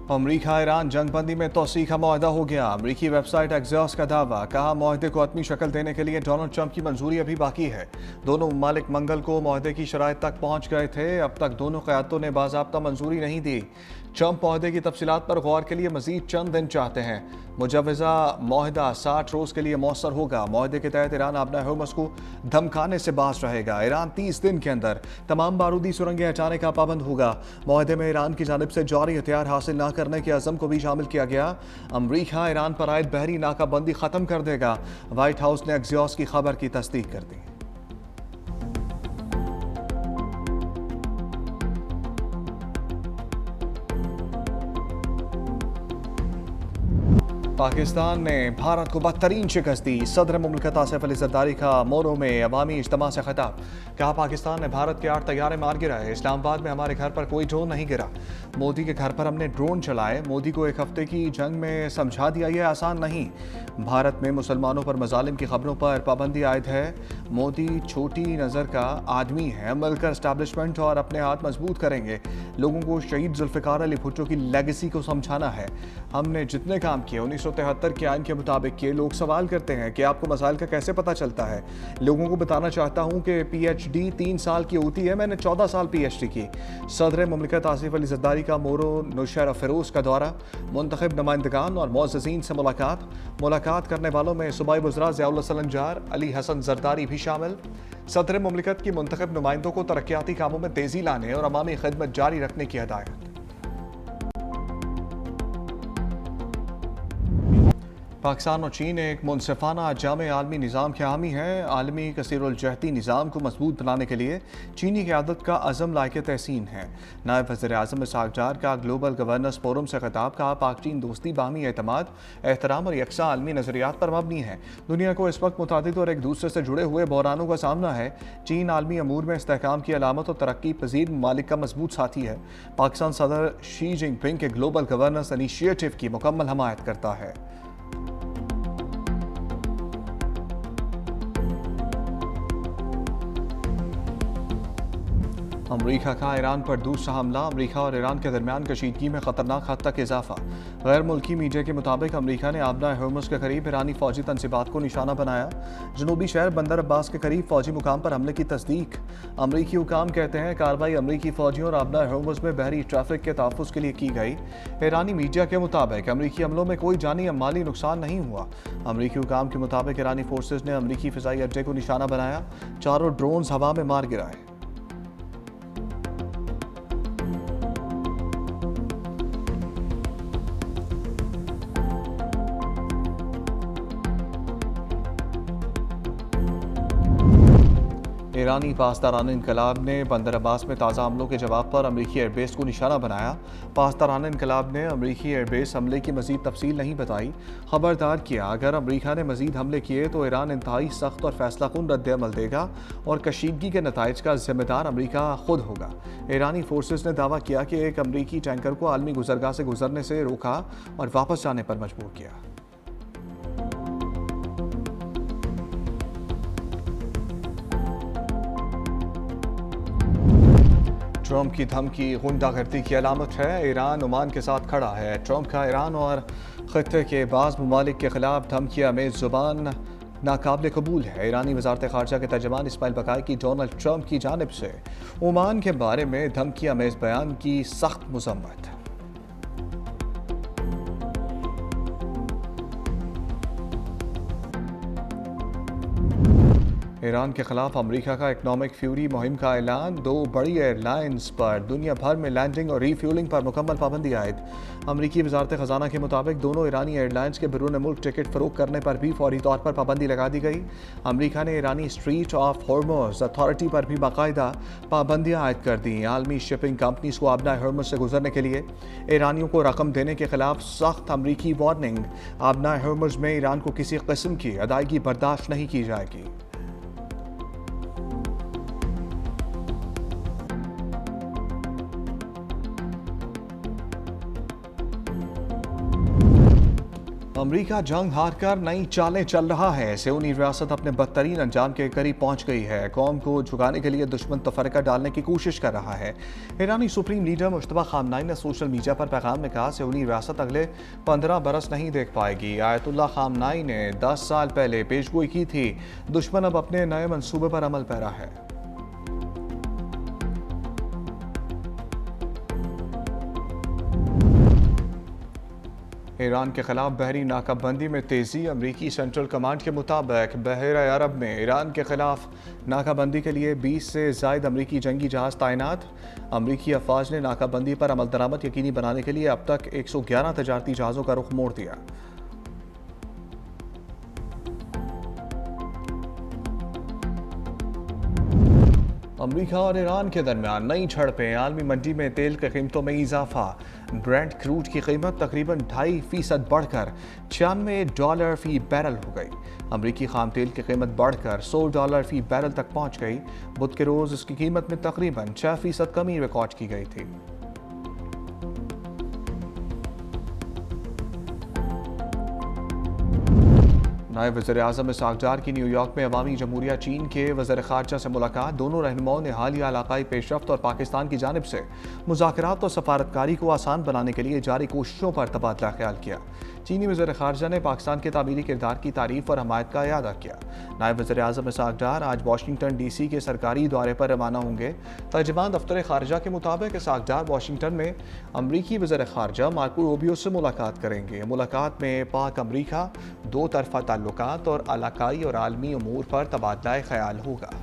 अमरीका Iran जंगबंदी में तोसी का मुआहदा हो गया। अमरीकी वेबसाइट एक्सियोस का दावा, कहा मुआहदे को अपनी शक्ल देने के लिए डोनाल्ड ट्रंप की मंजूरी अभी बाकी है। दोनों ममालिक मंगल को मुआहदे की शराइत तक पहुंच गए थे। अब तक दोनों क़यादतों ने बाज़ाब्ता मंजूरी नहीं दी। ट्रंप मुआहदे की तफसीलात पर गौर के लिए मजीद चंद दिन चाहते हैं। मुजवजा मुआहदा 60 रोज़ के लिए मौसर होगा। मुआहदे के तहत ईरान अपना हुर्मुज़ को धमकाने से बाज रहेगा। ईरान 30 दिन के अंदर तमाम बारूदी सुरंगें हटाने का पाबंद होगा। मुआहदे में ईरान की जानिब से जारी हथियार हासिल न करने के अज़म को भी शामिल किया गया। अमरीका ईरान पर आयद बहरी नाकाबंदी ख़त्म कर देगा। व्हाइट हाउस ने एक्सियोस की खबर की तस्दीक कर दी। पाकिस्तान ने भारत को बदतरीन शिकस्त दी। सदर मुमलिकत आसिफ अली जरदारी का मोरो में अवामी इज्तिमा से खिताब, कहा पाकिस्तान ने भारत के 8 तैयारे मार गिराए। इस्लामाबाद में हमारे घर पर कोई ड्रोन नहीं गिरा। मोदी के घर पर हमने ड्रोन चलाए। मोदी को एक हफ्ते की जंग में समझा दिया, यह आसान नहीं। भारत में मुसलमानों पर मजालिम की खबरों पर पाबंदी आयद है। मोदी छोटी नज़र का आदमी है। मिलकर स्टैब्लिशमेंट और अपने हाथ मजबूत करेंगे। लोगों को शहीद जुल्फ़िकार अली भुट्टो की लेगेसी को समझाना है। हमने जितने काम किए 1973 के आइन के मुताबिक किए। लोग सवाल करते हैं कि आपको मसाइल का कैसे पता चलता है। लोगों को बताना चाहता हूँ कि PhD 3 साल की होती है, मैंने 14 साल PhD की। सदर मुमलिकत आसिफ अली जरदारी का मोरो नौशहरा फ़िरोज़ का दौरा, मुंतखब नुमाइंदगान और मुअज़्ज़ज़ीन से मुलाकात करने वालों में सूबाई वज़रा ज़ियाउल हसन सलंजार, अली हसन जरदारी भी शामिल। सदर मुमलिकत की मुंतखब नुमाइंदों को तरक्याती कामों में तेज़ी लाने और अवामी खिदमत जारी रखने की हदायत। पाकिस्तान और चीन एक मुनसिफाना जामे आलमी निज़ाम के हामी हैं। आलमी कसीरुलजहती निज़ाम को मजबूत बनाने के लिए चीनी क़यादत का अज़म लायक तहसीन है। नायब वज़ीर आज़म इसहाक़ डार का ग्लोबल गवर्नेंस फोरम से खिताब, कहा पाक चीन दोस्ती बाहमी एतमाद, एहतराम और यकसा आलमी नज़रियात पर मबनी है। दुनिया को इस वक्त मुतादिद और एक दूसरे से जुड़े हुए बहरानों का सामना है। चीन आलमी अमूर में इस्तेहकाम की अलामत और तरक्की पजीर ममालिक का मजबूत साथी है। पाकिस्तान सदर शी जिनपिंग के ग्लोबल गवर्नेंस इनिशिएटिव की मुकम्मल हमायत करता है। अमरीका का ईरान पर दूसरा हमला, अमरीका और ईरान के दरमियान कशीदगी में खतरनाक हद तक इजाफा। गैर मुल्की मीडिया के मुताबिक अमरीका ने आबना हुर्मुज़ के करीब ईरानी फौजी तनसीबात को निशाना बनाया। जनूबी शहर बंदर अब्बास के करीब फौजी मुकाम पर हमले की तस्दीक। अमरीकी हुकाम कहते हैं कार्रवाई अमरीकी फौजियों और आबना हुर्मुज़ में बहरी ट्रैफिक के तहफ़्फ़ुज़ के लिए की गई। ईरानी मीडिया के मुताबिक अमरीकी हमलों में कोई जानी या माली नुकसान नहीं हुआ। अमरीकी हुकाम के मुताबिक ईरानी फोर्सेज ने अमरीकी फ़िज़ाई अड्डे को निशाना बनाया। 4 ड्रोन्स हवा में मार गिराए। ईरानी पासदारान इनकलाब ने बंदर अब्बास में ताज़ा हमलों के जवाब पर अमरीकी एयरबेस को निशाना बनाया। पासदारान इनकलाब ने अमरीकी एयरबेस हमले की मजीद तफसील नहीं बताई। खबरदार किया, अगर अमरीका ने मजीद हमले किए तो ईरान इंतहाई सख्त और फैसलाकुन रद्द-ए-अमल देगा और कशीदगी के नताइज का जिम्मेदार अमरीका खुद होगा। ईरानी फोर्सेज ने दावा किया कि एक अमरीकी टैंकर को आलमी गुजरगाह से गुजरने से रोका और वापस जाने पर मजबूर किया। ट्रंप की धमकी गुंडागर्दी की अलामत है। ईरान ओमान के साथ खड़ा है। ट्रंप का ईरान और खत्ते के बाज़ ममालिक के खिलाफ धमकियाँ में ज़ुबान नाकाबिल कबूल है। ईरानी वज़ारत ख़ारजा के तर्जमान इस्माइल बकाई की डोनाल्ड ट्रंप की जानिब से ओमान के बारे में धमकियाँ में इस बयान की सख्त मज़म्मत। ईरान के खिलाफ अमरीका का इकनॉमिक फ्यूरी मुहिम का ऐलान। 2 बड़ी एयरलाइंस पर दुनिया भर में लैंडिंग और रीफ्यूलिंग पर मुकम्मल पाबंदी आयद। अमरीकी वज़ारत ख़जाना के मुताबिक दोनों ईरानी एयरलाइंस के बैरून मुल्क टिकट फ़रोख्त करने पर भी फौरी तौर पर पाबंदी लगा दी गई। अमरीका ने ईरानी स्ट्रीट ऑफ हॉर्मुज़ अथॉरिटी पर भी बाकायदा पाबंदियाँ आयद कर दी। आलमी शिपिंग कंपनीज को आबना हॉर्मुज़ से गुजरने के लिए ईरानियों को रकम देने के खिलाफ सख्त अमरीकी वार्निंग। आबना हॉर्मुज़ में ईरान को किसी किस्म की अदायगी बर्दाश्त नहीं की जाएगी। अमेरिका जंग हारकर नई चालें चल रहा है। सियोनी रियासत अपने बदतरीन अंजाम के करीब पहुंच गई है। कौम को झुकाने के लिए दुश्मन तफरका डालने की कोशिश कर रहा है। ईरानी सुप्रीम लीडर मुश्तबा खामनाई ने सोशल मीडिया पर पैगाम में कहा, सियोनी रियासत अगले 15 बरस नहीं देख पाएगी। आयतुल्लाह खामनाई ने 10 साल पहले पेशगोई की थी, दुश्मन अब अपने नए मंसूबे पर अमल पैरा है। ईरान के खिलाफ बहरी नाकाबंदी में तेजी। अमरीकी सेंट्रल कमांड के मुताबिक बहरा अरब में ईरान के खिलाफ नाकाबंदी के लिए 20 से ज़ायद अमरीकी जंगी जहाज़ तैनात। अमरीकी अफवाज ने नाकाबंदी पर अमल दरामद यकीनी बनाने के लिए अब तक 111 तजारती जहाज़ों का रुख मोड़ दिया। अमरीका और ईरान के दरमियान नई झड़पें। आलमी मंडी में तेल की कीमतों में इजाफा। ब्रेंट क्रूड की कीमत तकरीबन 2.5% बढ़कर $96 फी बैरल हो गई। अमरीकी खाम तेल की कीमत बढ़कर $100 फी बैरल तक पहुंच गई। बुध के रोज़ इसकी कीमत में तकरीबन 6% कमी रिकॉर्ड की गई थी। नायब वज़ीर-ए-आज़म इसहाक़ डार की न्यूयॉर्क में अवामी जमहूरिया चीन के वज़ीर ख़ारजा से मुलाकात। दोनों रहनुमाओं ने हालिया इलाक़ाई पेशरफ्त और पाकिस्तान की जानिब से मुज़ाकरात और सफ़ारतकारी को आसान बनाने के लिए जारी कोशिशों पर तबादला ख्याल किया। चीनी वज़ीर ख़ारजा ने पाकिस्तान के तामीरी किरदार की तारीफ़ और हमायत का इयादा किया। नायब वज़ीर-ए-आज़म इसहाक़ डार आज वाशिंगटन DC के सरकारी दौरे पर रवाना होंगे। तर्जुमान दफ्तर ख़ारजा के मुताबिक इसहाक़ डार वाशिंगटन में अमरीकी वज़ीर ख़ारजा मार्को रूबियो से मुलाकात करेंगे। मुलाकात में पाक अमरीका दो तरफ़ा ताल्लुकात और इलाकाई और आलमी उमूर पर तबादला ख्याल होगा।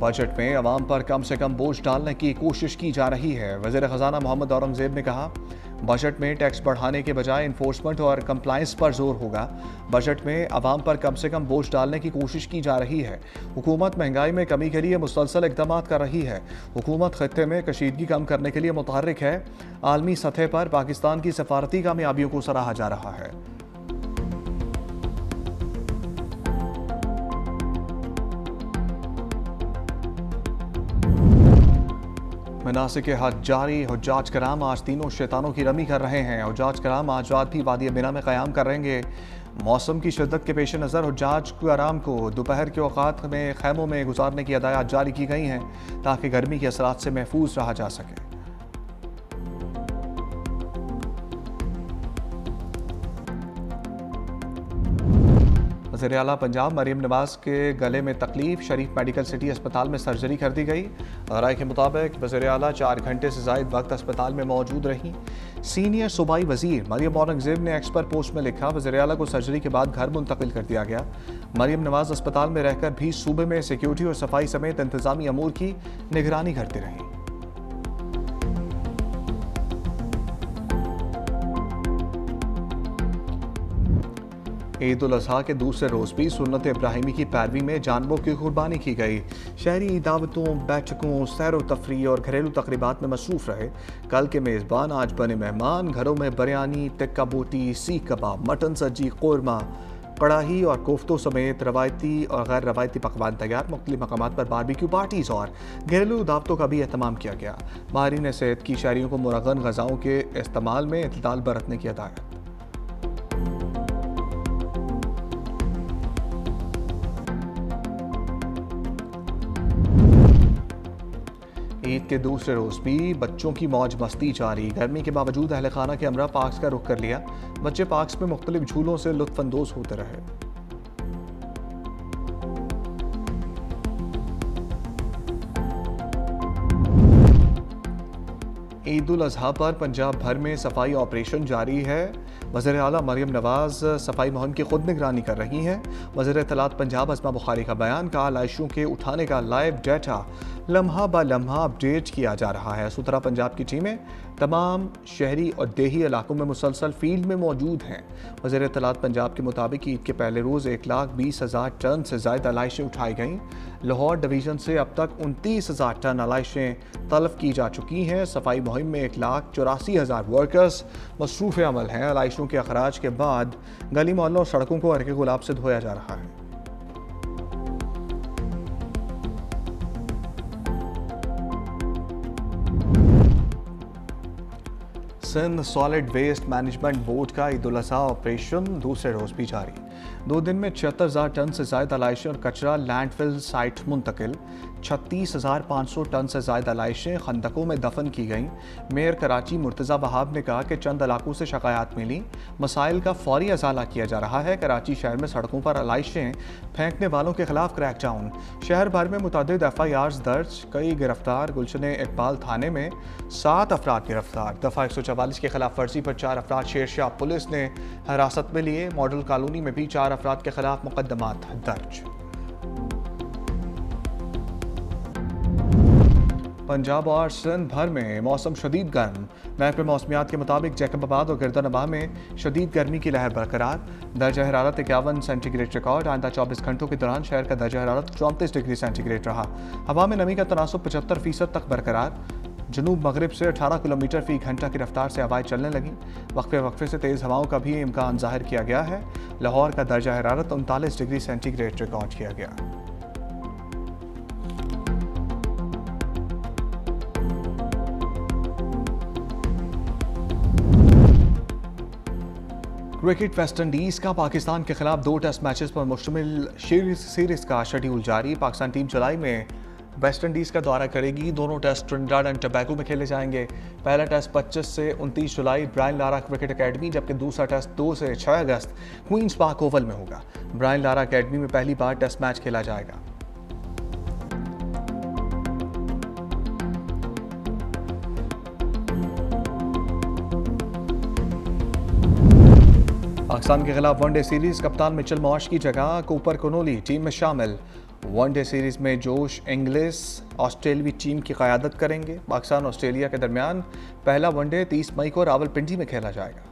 बजट में अवाम पर कम से कम बोझ डालने की कोशिश की जा रही है। वज़ीर ख़ज़ाना मोहम्मद औरंगज़ेब ने कहा, बजट में टैक्स बढ़ाने के बजाय इन्फोर्समेंट और कंप्लायंस पर जोर होगा। बजट में अवाम पर कम से कम बोझ डालने की कोशिश की जा रही है। हुकूमत महंगाई में कमी के लिए मुसलसल इक़दामात कर रही है। हुकूमत खत्ते में कशीदगी कम करने के लिए मुतहर्रिक है। आलमी सतह पर पाकिस्तान की सफारती कामयाबियों को सराहा जा रहा है। मनासिक हज जारी। हुज्जाज कराम आज तीनों शैतानों की रमी कर रहे हैं। हुज्जाज कराम आज रात भी वादी मिना में क़याम कर रहेंगे। मौसम की शिद्दत के पेश नज़र हुज्जाज कराम को दोपहर के औकात में खैमों में गुजारने की हदायत जारी की गई हैं ताकि गर्मी के असरात से महफूज रहा जा सके। वज़ीर आला पंजाब मरीम नवाज के गले में तकलीफ। शरीफ मेडिकल सिटी अस्पताल में सर्जरी कर दी गई। राय के मुताबिक वज़ीर आला 4 घंटे से ज़ायद वक्त अस्पताल में मौजूद रहीं। सीनियर सूबाई वज़ीर मरीम औरंगज़ेब ने एक्स पर पोस्ट में लिखा, वज़ीर आला को सर्जरी के बाद घर मुंतकिल कर दिया गया। मरीम नवाज अस्पताल में रहकर भी सूबे में सिक्योरिटी और सफाई समेत इंतजामी अमूर की निगरानी करती रहीं। ईद उल अज़हा के दूसरे रोज़ भी सुन्नत इब्राहिमी की पैरवी में जानवरों की कुर्बानी की गई। शहरी दावतों, बैठकों, सैर व तफरी और घरेलू तकरीबात में मसरूफ़ रहे। कल के मेज़बान आज बने मेहमान। घरों में बिरयानी, टिक्का बोटी, सीख कबाब, मटन सब्जी, कोरमा, कड़ाही और कोफ्तों समेत रवायती और गैर रवायती पकवान तैयार। मुख्तलिफ मकामात पर बारबेक्यू पार्टीज़ और घरेलू दावतों का भी एहतमाम किया गया। माहिरीन सेहत की शहरियों को मुरगन ग़ज़ाओं के इस्तेमाल में इत्तदाल बरतने की हिदायत। ईद के दूसरे रोज़ भी बच्चों की मौज मस्ती जारी। गर्मी के बावजूद अहले खाना के हमरा पार्क्स का रुख कर लिया। बच्चे पार्क्स में मुख्तलिफ झूलों से लुत्फ़अंदोज़ होते रहे। ईद उल अज़हा पर पंजाब भर में सफाई ऑपरेशन जारी है। वज़ीर आला मरीम नवाज सफाई मुहिम की खुद निगरानी कर रही हैं। वज़ीर इत्तलात पंजाब अस्मा बुखारी का बयान, कहा लाइशों के उठाने का लाइव डेटा लम्हा ब लम्हा अपडेट किया जा रहा है। सुथरा पंजाब की टीमें तमाम शहरी और देही इलाकों में मुसलसल फील्ड में मौजूद हैं। वज़ीर इत्तलात पंजाब के मुताबिक ईद के पहले रोज़ 1,20,000 टन से ज़्यादा आलाइशें उठाई गईं। लाहौर डिवीज़न से अब तक 29,000 टन आलाइशें तलब की जा चुकी हैं। सफाई मुहिम में 1,84,000 वर्कर्स मसरूफ़ अमल हैं। आलाइशों के अखराज के बाद गली मोहल्लों और सड़कों को अर्क़ गुलाब से धोया जा रहा है। Sindh solid waste management board का ईद उल अज़हा ऑपरेशन दूसरे रोज भी जारी। 2 दिन में 76,000 टन से ज्यादा लाइशें और कचरा लैंडफिल साइट मुंतकिल। 36,500 टन से ज्यादा लाइशें खंदकों में दफन की गईं। मेयर कराची मुर्तज़ा वहाब ने कहा कि चंद इलाकों से शिकायत मिली, मसाइल का फौरी अजाला किया जा रहा है। कराची शहर में सड़कों पर लाइशें फेंकने वालों के खिलाफ क्रैकडाउन। शहर भर में मुतअद्दिद FIRs दर्ज, कई गिरफ्तार। गुलशन इकबाल थाने में 7 अफराद गिरफ्तार। दफा 144 की खिलाफ वर्जी पर 4 अफराद शेरशाह पुलिस ने हिरासत में लिए। मॉडल कॉलोनी में भी 4 अफराद के खिलाफ मुकदमात दर्ज। पंजाब और सिंध भर में मौसम शदीद गर्म। महकमे मौसमियात के मुताबिक जैकबाबाद और गिरदनबा में शदीद गर्मी की लहर बरकरार। दर्जा हरारत 51 सेंटीग्रेड रिकॉर्ड। आइंदा 24 घंटों के दौरान शहर का दर्जा हरारत 34 डिग्री सेंटीग्रेड रहा। हवा में नमी का तनासुब 75% तक बरकरार। जनूब मगरिब से 18 किलोमीटर फी घंटा की रफ्तार से हवाएं चलने लगी। वक्फे से तेज़ हवाओं का भी इम्कान जाहिर किया गया है। लाहौर का दर्जा हरारत 39 डिग्री सेंटीग्रेड रिकॉर्ड किया गया। क्रिकेट वेस्टइंडीज़ का पाकिस्तान के खिलाफ 2 टेस्ट मैचेस पर मुश्तमिल सीरीज का शेड्यूल जारी। पाकिस्तान टीम जुलाई में वेस्टइंडीज़ का दौरा करेगी। दोनों टेस्ट ट्रिनिडाद एंड टोबैगो में खेले जाएंगे। पहला टेस्ट 25 से 29 जुलाई ब्रायन लारा क्रिकेट अकेडमी, जबकि दूसरा टेस्ट 2 से 6 अगस्त क्वींस पार्क ओवल में होगा। ब्रायन लारा अकेडमी में पहली बार टेस्ट मैच खेला जाएगा। पाकिस्तान के खिलाफ वनडे सीरीज कप्तान मिचेल मार्श की जगह कूपर कनोली टीम में शामिल। वनडे सीरीज में जोश इंग्लिश ऑस्ट्रेलियाई टीम की क़यादत करेंगे। पाकिस्तान ऑस्ट्रेलिया के दरमियान पहला वनडे 30 मई को रावलपिंडी में खेला जाएगा।